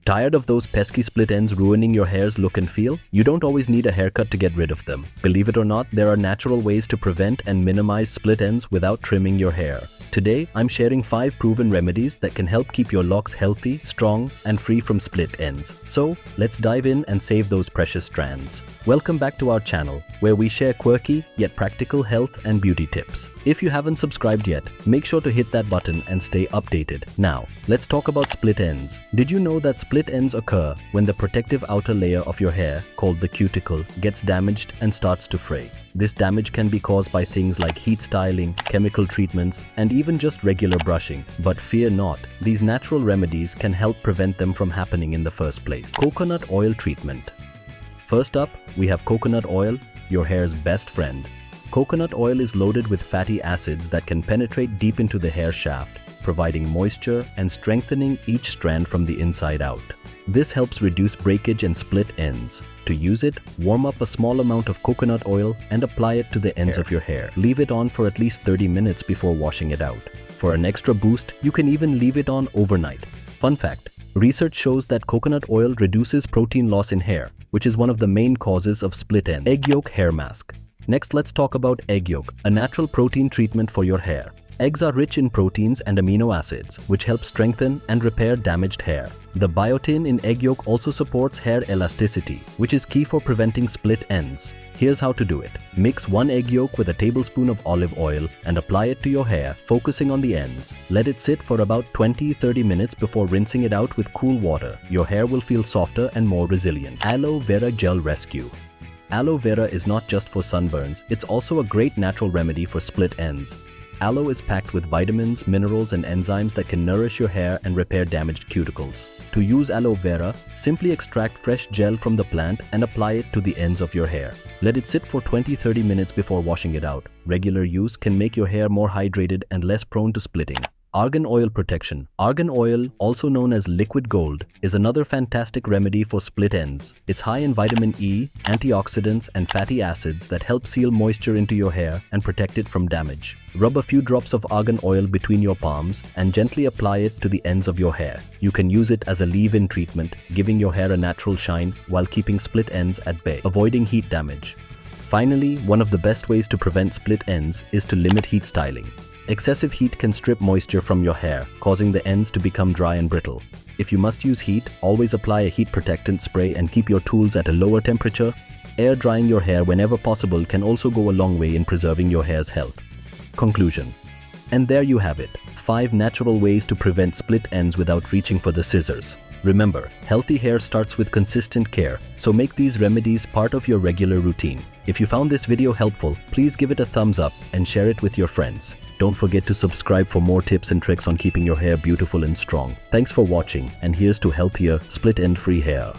Tired of those pesky split ends ruining your hair's look and feel? You don't always need a haircut to get rid of them. Believe it or not, there are natural ways to prevent and minimize split ends without trimming your hair. Today, I'm sharing 5 proven remedies that can help keep your locks healthy, strong, and free from split ends. So, let's dive in and save those precious strands. Welcome back to our channel, where we share quirky yet practical health and beauty tips. If you haven't subscribed yet, make sure to hit that button and stay updated. Now, let's talk about split ends. Did you know that split ends occur when the protective outer layer of your hair, called the cuticle, gets damaged and starts to fray? This damage can be caused by things like heat styling, chemical treatments, and even just regular brushing. But fear not, these natural remedies can help prevent them from happening in the first place. Coconut oil treatment. First up, we have coconut oil, your hair's best friend. Coconut oil is loaded with fatty acids that can penetrate deep into the hair shaft, providing moisture and strengthening each strand from the inside out. This helps reduce breakage and split ends. To use it, warm up a small amount of coconut oil and apply it to the ends of your hair. Leave it on for at least 30 minutes before washing it out. For an extra boost, you can even leave it on overnight. Fun fact, research shows that coconut oil reduces protein loss in hair, which is one of the main causes of split ends. Egg yolk hair mask. Next, let's talk about egg yolk, a natural protein treatment for your hair. Eggs are rich in proteins and amino acids, which help strengthen and repair damaged hair. The biotin in egg yolk also supports hair elasticity, which is key for preventing split ends. Here's how to do it. Mix 1 egg yolk with a tablespoon of olive oil and apply it to your hair, focusing on the ends. Let it sit for about 20-30 minutes before rinsing it out with cool water. Your hair will feel softer and more resilient. Aloe vera gel rescue. Aloe vera is not just for sunburns, it's also a great natural remedy for split ends. Aloe is packed with vitamins, minerals, and enzymes that can nourish your hair and repair damaged cuticles. To use aloe vera, simply extract fresh gel from the plant and apply it to the ends of your hair. Let it sit for 20-30 minutes before washing it out. Regular use can make your hair more hydrated and less prone to splitting. Argan oil protection. Argan oil, also known as liquid gold, is another fantastic remedy for split ends. It's high in vitamin E, antioxidants, and fatty acids that help seal moisture into your hair and protect it from damage. Rub a few drops of argan oil between your palms and gently apply it to the ends of your hair. You can use it as a leave-in treatment, giving your hair a natural shine while keeping split ends at bay. Avoiding heat damage. Finally, one of the best ways to prevent split ends is to limit heat styling. Excessive heat can strip moisture from your hair, causing the ends to become dry and brittle. If you must use heat, always apply a heat protectant spray and keep your tools at a lower temperature. Air drying your hair whenever possible can also go a long way in preserving your hair's health. Conclusion. And there you have it, 5 natural ways to prevent split ends without reaching for the scissors. Remember, healthy hair starts with consistent care, so make these remedies part of your regular routine. If you found this video helpful, please give it a thumbs up and share it with your friends. Don't forget to subscribe for more tips and tricks on keeping your hair beautiful and strong. Thanks for watching, and here's to healthier, split-end-free hair.